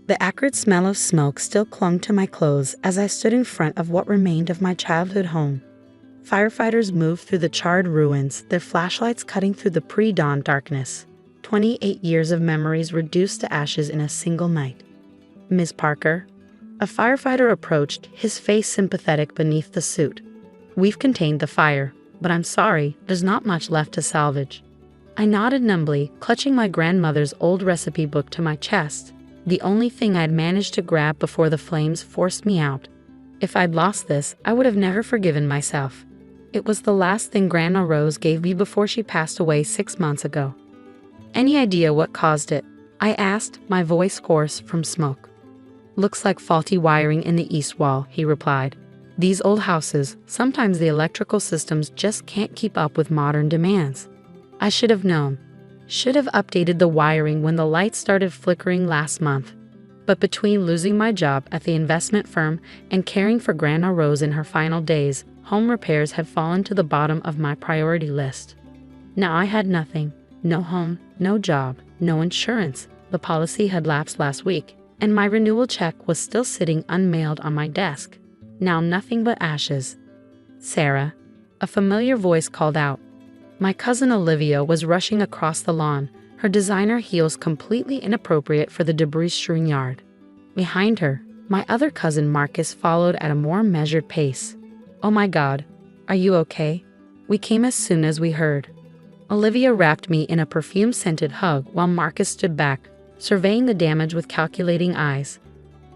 The acrid smell of smoke still clung to my clothes as I stood in front of what remained of my childhood home. Firefighters moved through the charred ruins, their flashlights cutting through the pre-dawn darkness. 28 years of memories reduced to ashes in a single night. "Ms. Parker?" A firefighter approached, his face sympathetic beneath the suit. "We've contained the fire, but I'm sorry, there's not much left to salvage." I nodded numbly, clutching my grandmother's old recipe book to my chest, the only thing I'd managed to grab before the flames forced me out. If I'd lost this, I would have never forgiven myself. It was the last thing Grandma Rose gave me before she passed away 6 months ago. "Any idea what caused it?" I asked, my voice hoarse from smoke. "Looks like faulty wiring in the east wall," he replied. "These old houses, sometimes the electrical systems just can't keep up with modern demands." I should have known. Should have updated the wiring when the lights started flickering last month. But between losing my job at the investment firm and caring for Grandma Rose in her final days, home repairs had fallen to the bottom of my priority list. Now I had nothing. No home, no job, no insurance. The policy had lapsed last week, and my renewal check was still sitting unmailed on my desk. Now nothing but ashes. "Sarah," a familiar voice called out. My cousin Olivia was rushing across the lawn, her designer heels completely inappropriate for the debris-strewn yard. Behind her, my other cousin Marcus followed at a more measured pace. "Oh my God, are you okay? We came as soon as we heard." Olivia wrapped me in a perfume-scented hug while Marcus stood back, surveying the damage with calculating eyes.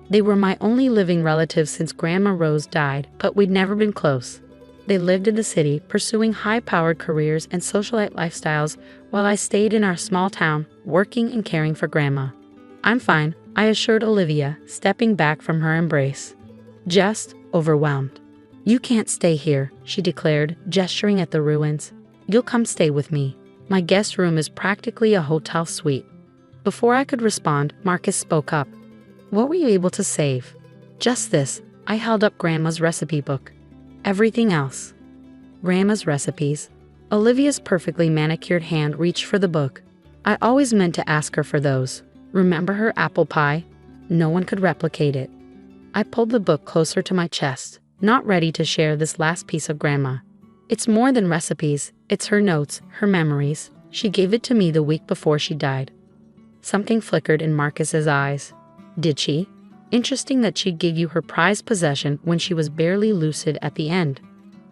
They were my only living relatives since Grandma Rose died, but we'd never been close. They lived in the city, pursuing high-powered careers and socialite lifestyles, while I stayed in our small town, working and caring for Grandma. "I'm fine," I assured Olivia, stepping back from her embrace. "Just overwhelmed." "You can't stay here," she declared, gesturing at the ruins. "You'll come stay with me. My guest room is practically a hotel suite." Before I could respond, Marcus spoke up. "What were you able to save?" "Just this." I held up Grandma's recipe book. "Everything else." Grandma's recipes. Olivia's perfectly manicured hand reached for the book. I always meant to ask her for those. Remember her apple pie? No one could replicate it. I pulled the book closer to my chest, not ready to share this last piece of Grandma. It's more than recipes, it's her notes, her memories. She gave it to me the week before she died. Something flickered in Marcus's eyes. "Did she? Interesting that she'd give you her prized possession when she was barely lucid at the end."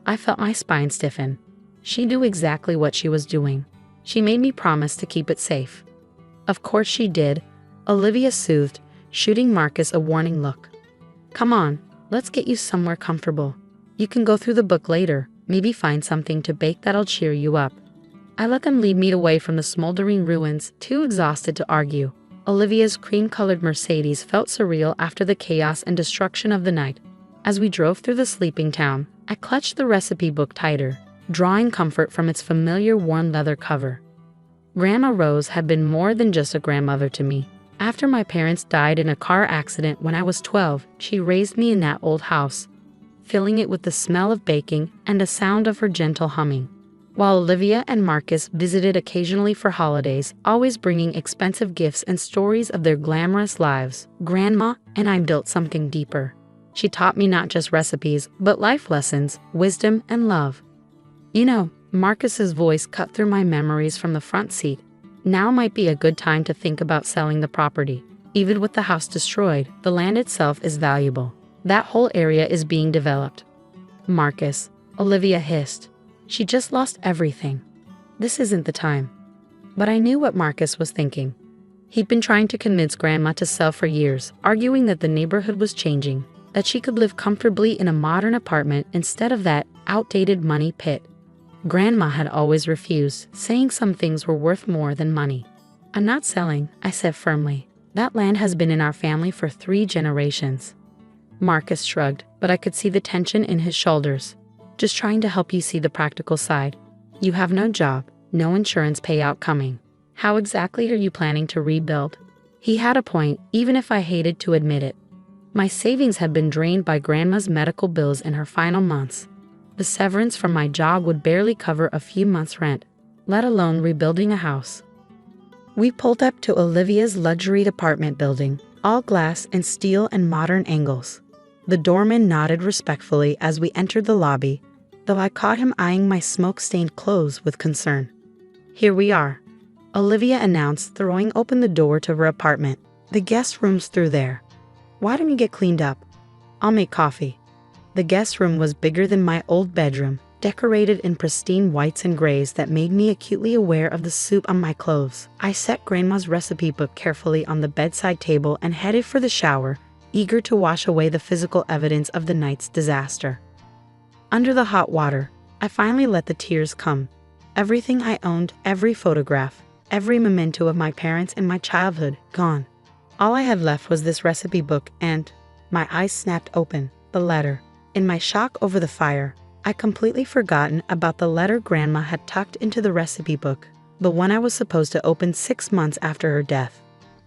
I felt my spine stiffen. She knew exactly what she was doing. She made me promise to keep it safe. "Of course she did," Olivia soothed, shooting Marcus a warning look. "Come on, let's get you somewhere comfortable. You can go through the book later, maybe find something to bake that'll cheer you up." I let them lead me away from the smoldering ruins, too exhausted to argue. Olivia's cream-colored Mercedes felt surreal after the chaos and destruction of the night. As we drove through the sleeping town, I clutched the recipe book tighter, drawing comfort from its familiar worn leather cover. Grandma Rose had been more than just a grandmother to me. After my parents died in a car accident when I was 12, she raised me in that old house, filling it with the smell of baking and the sound of her gentle humming. While Olivia and Marcus visited occasionally for holidays, always bringing expensive gifts and stories of their glamorous lives, Grandma and I built something deeper. She taught me not just recipes, but life lessons, wisdom, and love. "You know," Marcus's voice cut through my memories from the front seat. "Now might be a good time to think about selling the property. Even with the house destroyed, the land itself is valuable. That whole area is being developed." "Marcus," Olivia hissed. "She just lost everything. This isn't the time." But I knew what Marcus was thinking. He'd been trying to convince Grandma to sell for years, arguing that the neighborhood was changing, that she could live comfortably in a modern apartment instead of that outdated money pit. Grandma had always refused, saying some things were worth more than money. "I'm not selling," I said firmly. "That land has been in our family for 3 generations." Marcus shrugged, but I could see the tension in his shoulders. "Just trying to help you see the practical side. You have no job, no insurance payout coming. How exactly are you planning to rebuild?" He had a point, even if I hated to admit it. My savings had been drained by Grandma's medical bills in her final months. The severance from my job would barely cover a few months' rent, let alone rebuilding a house. We pulled up to Olivia's luxury apartment building, all glass and steel and modern angles. The doorman nodded respectfully as we entered the lobby, though I caught him eyeing my smoke-stained clothes with concern. "Here we are," Olivia announced, throwing open the door to her apartment. "The guest room's through there. Why don't you get cleaned up? I'll make coffee." The guest room was bigger than my old bedroom, decorated in pristine whites and grays that made me acutely aware of the soot on my clothes. I set Grandma's recipe book carefully on the bedside table and headed for the shower, eager to wash away the physical evidence of the night's disaster. Under the hot water, I finally let the tears come. Everything I owned, every photograph, every memento of my parents and my childhood, gone. All I had left was this recipe book and, my eyes snapped open, the letter. In my shock over the fire, I'd completely forgotten about the letter Grandma had tucked into the recipe book, the one I was supposed to open 6 months after her death.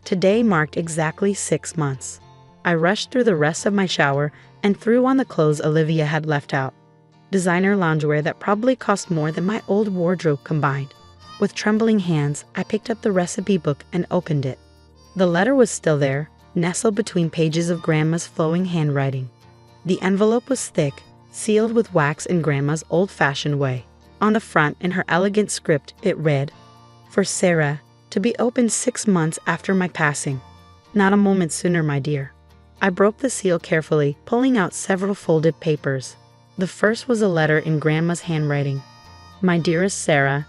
Today marked exactly 6 months. I rushed through the rest of my shower and threw on the clothes Olivia had left out. Designer loungewear that probably cost more than my old wardrobe combined. With trembling hands, I picked up the recipe book and opened it. The letter was still there, nestled between pages of Grandma's flowing handwriting. The envelope was thick, sealed with wax in Grandma's old-fashioned way. On the front, in her elegant script, it read, "For Sarah, to be opened 6 months after my passing. Not a moment sooner, my dear." I broke the seal carefully, pulling out several folded papers. The first was a letter in Grandma's handwriting. "My dearest Sarah,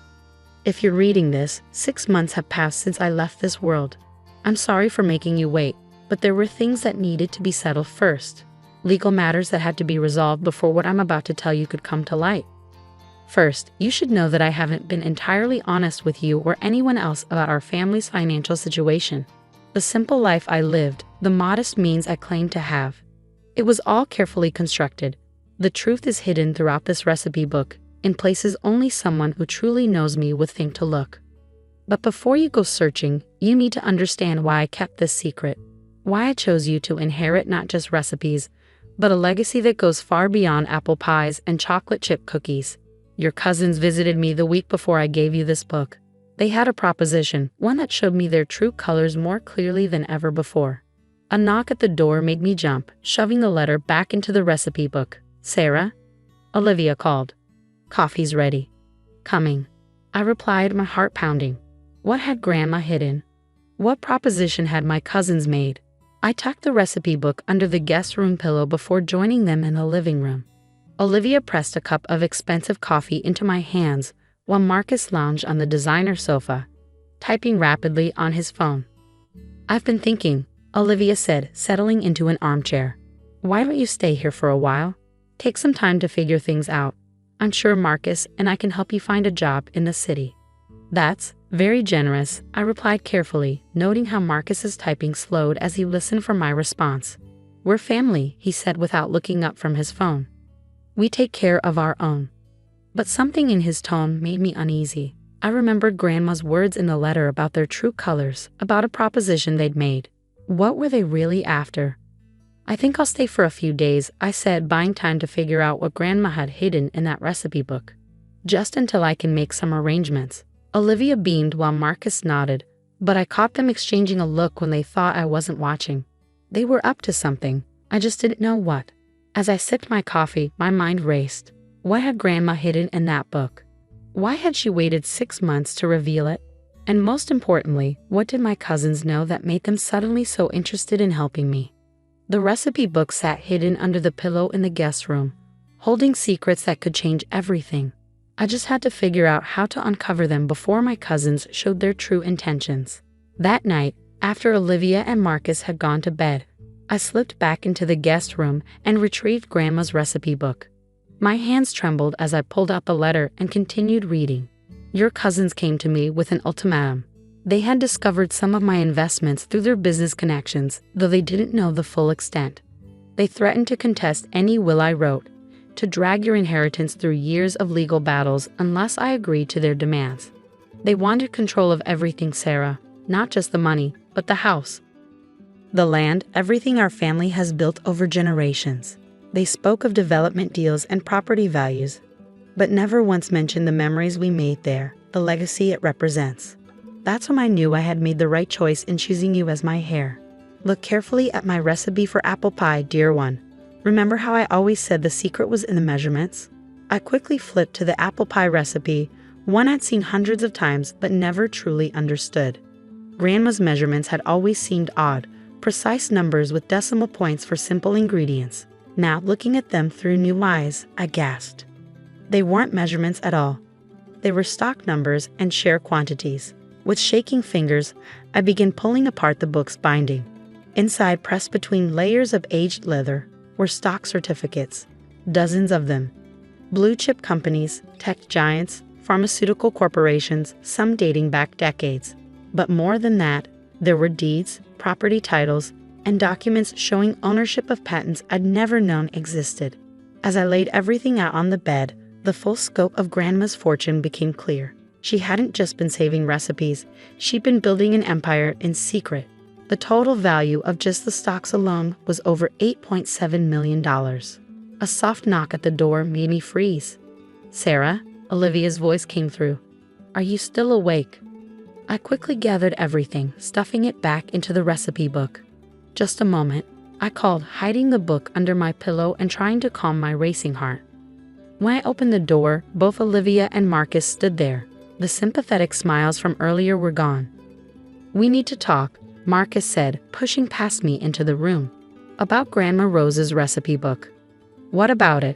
if you're reading this, 6 months have passed since I left this world. I'm sorry for making you wait, but there were things that needed to be settled first. Legal matters that had to be resolved before what I'm about to tell you could come to light. First, you should know that I haven't been entirely honest with you or anyone else about our family's financial situation. The simple life I lived, the modest means I claimed to have. It was all carefully constructed. The truth is hidden throughout this recipe book, in places only someone who truly knows me would think to look. But before you go searching, you need to understand why I kept this secret, why I chose you to inherit not just recipes, but a legacy that goes far beyond apple pies and chocolate chip cookies. Your cousins visited me the week before I gave you this book. They had a proposition, one that showed me their true colors more clearly than ever before." A knock at the door made me jump, shoving the letter back into the recipe book. "Sarah?" Olivia called. "Coffee's ready." "Coming," I replied, my heart pounding. What had Grandma hidden? What proposition had my cousins made? I tucked the recipe book under the guest room pillow before joining them in the living room. Olivia pressed a cup of expensive coffee into my hands while Marcus lounged on the designer sofa, typing rapidly on his phone. "I've been thinking," Olivia said, settling into an armchair. "Why don't you stay here for a while? Take some time to figure things out. I'm sure Marcus and I can help you find a job in the city." "That's very generous," I replied carefully, noting how Marcus's typing slowed as he listened for my response. "We're family," he said without looking up from his phone. "We take care of our own." But something in his tone made me uneasy. I remembered Grandma's words in the letter about their true colors, about a proposition they'd made. What were they really after? "I think I'll stay for a few days," I said, buying time to figure out what Grandma had hidden in that recipe book. "Just until I can make some arrangements." Olivia beamed while Marcus nodded, but I caught them exchanging a look when they thought I wasn't watching. They were up to something. I just didn't know what. As I sipped my coffee, my mind raced. What had Grandma hidden in that book? Why had she waited 6 months to reveal it? And most importantly, what did my cousins know that made them suddenly so interested in helping me? The recipe book sat hidden under the pillow in the guest room, holding secrets that could change everything. I just had to figure out how to uncover them before my cousins showed their true intentions. That night, after Olivia and Marcus had gone to bed, I slipped back into the guest room and retrieved Grandma's recipe book. My hands trembled as I pulled out the letter and continued reading. Your cousins came to me with an ultimatum. They had discovered some of my investments through their business connections, though they didn't know the full extent. They threatened to contest any will I wrote, to drag your inheritance through years of legal battles unless I agreed to their demands. They wanted control of everything, Sarah, not just the money, but the house. The land, everything our family has built over generations. They spoke of development deals and property values, but never once mentioned the memories we made there, the legacy it represents. That's when I knew I had made the right choice in choosing you as my heir. Look carefully at my recipe for apple pie, dear one. Remember how I always said the secret was in the measurements? I quickly flipped to the apple pie recipe, one I'd seen hundreds of times but never truly understood. Grandma's measurements had always seemed odd, precise numbers with decimal points for simple ingredients. Now, looking at them through new eyes, I gasped. They weren't measurements at all. They were stock numbers and share quantities. With shaking fingers, I began pulling apart the book's binding. Inside, pressed between layers of aged leather, were stock certificates, dozens of them. Blue-chip companies, tech giants, pharmaceutical corporations, some dating back decades. But more than that, there were deeds, property titles, and documents showing ownership of patents I'd never known existed. As I laid everything out on the bed, the full scope of Grandma's fortune became clear. She hadn't just been saving recipes, she'd been building an empire in secret. The total value of just the stocks alone was over $8.7 million. A soft knock at the door made me freeze. "Sarah?" Olivia's voice came through. "Are you still awake?" I quickly gathered everything, stuffing it back into the recipe book. "Just a moment," I called, hiding the book under my pillow and trying to calm my racing heart. When I opened the door, both Olivia and Marcus stood there. The sympathetic smiles from earlier were gone. "We need to talk," Marcus said, pushing past me into the room. "About Grandma Rose's recipe book." "What about it?"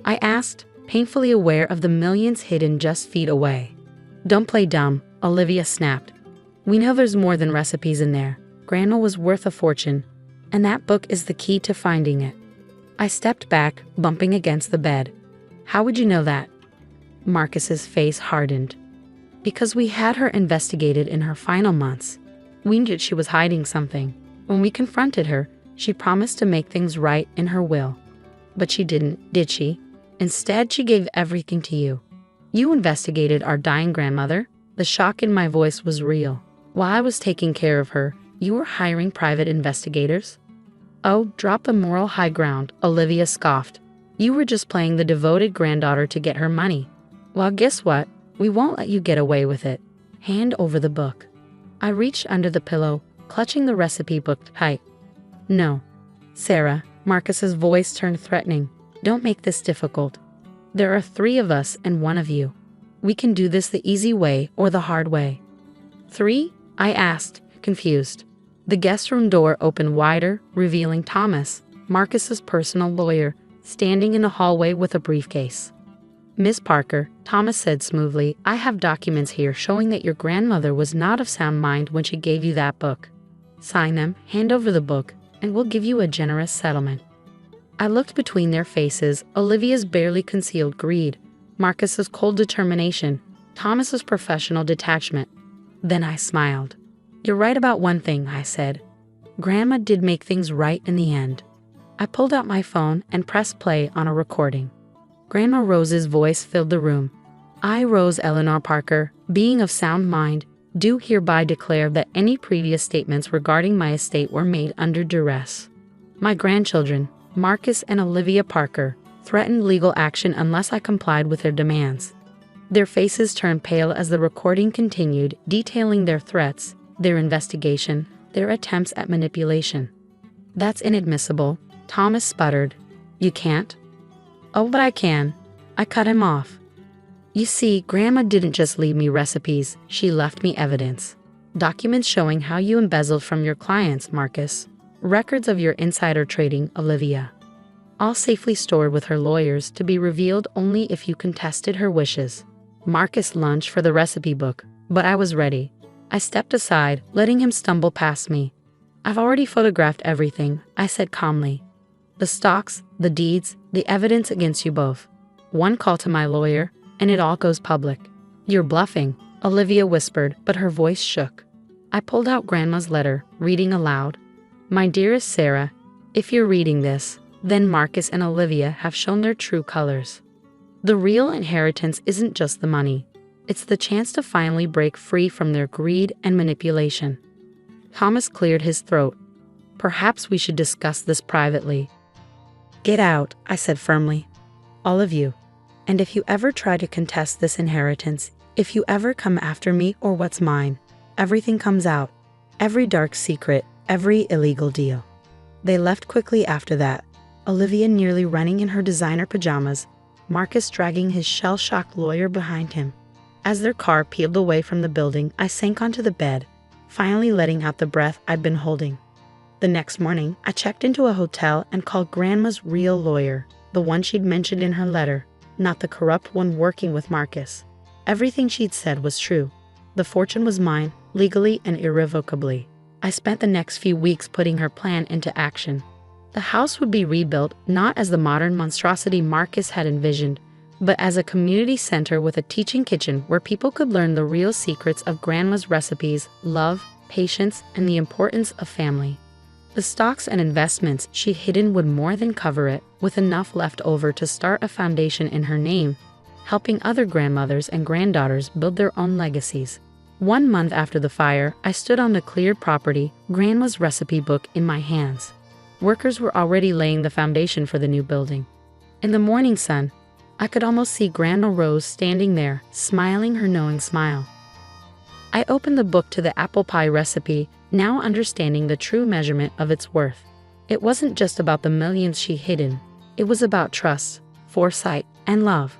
I asked, painfully aware of the millions hidden just feet away. "Don't play dumb," Olivia snapped. "We know there's more than recipes in there. Grandma was worth a fortune, and that book is the key to finding it." I stepped back, bumping against the bed. "How would you know that?" Marcus's face hardened. "Because we had her investigated in her final months. We knew she was hiding something. When we confronted her, she promised to make things right in her will. But she didn't, did she? Instead, she gave everything to you. You investigated our dying grandmother?" The shock in my voice was real. "While I was taking care of her, you were hiring private investigators?" "Oh, drop the moral high ground," Olivia scoffed. "You were just playing the devoted granddaughter to get her money. Well, guess what? We won't let you get away with it. Hand over the book." I reached under the pillow, clutching the recipe book tight. "No. Sarah," Marcus's voice turned threatening. "Don't make this difficult. There are 3 of us and 1 of you. We can do this the easy way or the hard way." "3?" I asked, confused. The guest room door opened wider, revealing Thomas, Marcus's personal lawyer, standing in the hallway with a briefcase. "Miss Parker," Thomas said smoothly, "I have documents here showing that your grandmother was not of sound mind when she gave you that book. Sign them, hand over the book, and we'll give you a generous settlement." I looked between their faces, Olivia's barely concealed greed, Marcus's cold determination, Thomas's professional detachment. Then I smiled. "You're right about one thing," I said. "Grandma did make things right in the end." I pulled out my phone and pressed play on a recording. Grandma Rose's voice filled the room. "I, Rose Eleanor Parker, being of sound mind, do hereby declare that any previous statements regarding my estate were made under duress. My grandchildren, Marcus and Olivia Parker, threatened legal action unless I complied with their demands." Their faces turned pale as the recording continued, detailing their threats, their investigation, their attempts at manipulation. "That's inadmissible," Thomas sputtered. "You can't?" "Oh, but I can." I cut him off. "You see, Grandma didn't just leave me recipes, she left me evidence. Documents showing how you embezzled from your clients, Marcus. Records of your insider trading, Olivia. All safely stored with her lawyers to be revealed only if you contested her wishes." Marcus lunged for the recipe book, but I was ready. I stepped aside, letting him stumble past me. "I've already photographed everything," I said calmly. "The stocks, the deeds, the evidence against you both. One call to my lawyer, and it all goes public." "You're bluffing," Olivia whispered, but her voice shook. I pulled out Grandma's letter, reading aloud. "My dearest Sarah, if you're reading this, then Marcus and Olivia have shown their true colors. The real inheritance isn't just the money. It's the chance to finally break free from their greed and manipulation." Thomas cleared his throat. "Perhaps we should discuss this privately." "Get out," I said firmly. "All of you. And if you ever try to contest this inheritance, if you ever come after me or what's mine, everything comes out. Every dark secret, every illegal deal. They left quickly after that, Olivia nearly running in her designer pajamas, Marcus dragging his shell-shocked lawyer behind him. As their car peeled away from the building, I sank onto the bed, finally letting out the breath I'd been holding. The next morning, I checked into a hotel and called Grandma's real lawyer, the one she'd mentioned in her letter, not the corrupt one working with Marcus. Everything she'd said was true. The fortune was mine, legally and irrevocably. I spent the next few weeks putting her plan into action. The house would be rebuilt not as the modern monstrosity Marcus had envisioned, but as a community center with a teaching kitchen where people could learn the real secrets of Grandma's recipes, love, patience, and the importance of family. The stocks and investments she'd hidden would more than cover it, with enough left over to start a foundation in her name, helping other grandmothers and granddaughters build their own legacies. 1 month after the fire, I stood on the cleared property, Grandma's recipe book in my hands. Workers were already laying the foundation for the new building. In the morning sun, I could almost see Grandma Rose standing there, smiling her knowing smile. I opened the book to the apple pie recipe, now understanding the true measurement of its worth. It wasn't just about the millions she hidden. It was about trust, foresight, and love.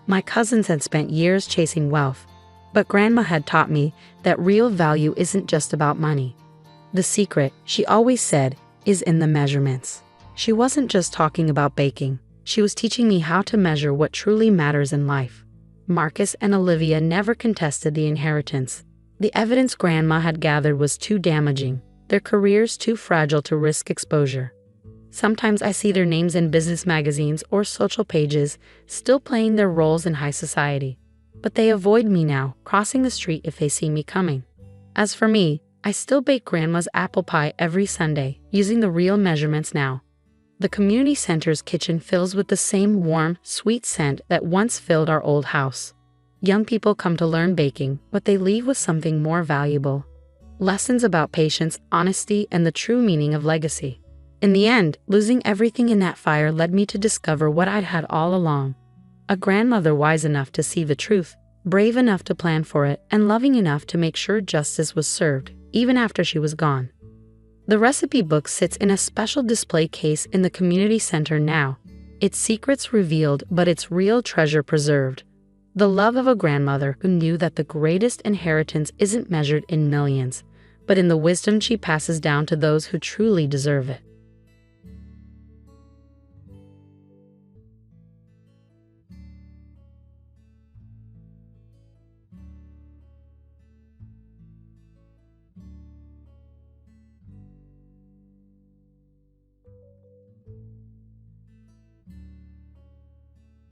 My cousins had spent years chasing wealth, but Grandma had taught me that real value isn't just about money. The secret, she always said, is in the measurements. She wasn't just talking about baking. She was teaching me how to measure what truly matters in life. Marcus and Olivia never contested the inheritance. The evidence Grandma had gathered was too damaging, their careers too fragile to risk exposure. Sometimes I see their names in business magazines or social pages, still playing their roles in high society. But they avoid me now, crossing the street if they see me coming. As for me, I still bake Grandma's apple pie every Sunday, using the real measurements now. The community center's kitchen fills with the same warm, sweet scent that once filled our old house. Young people come to learn baking, but they leave with something more valuable. Lessons about patience, honesty, and the true meaning of legacy. In the end, losing everything in that fire led me to discover what I'd had all along. A grandmother wise enough to see the truth, brave enough to plan for it, and loving enough to make sure justice was served, even after she was gone. The recipe book sits in a special display case in the community center now, its secrets revealed but its real treasure preserved. The love of a grandmother who knew that the greatest inheritance isn't measured in millions, but in the wisdom she passes down to those who truly deserve it.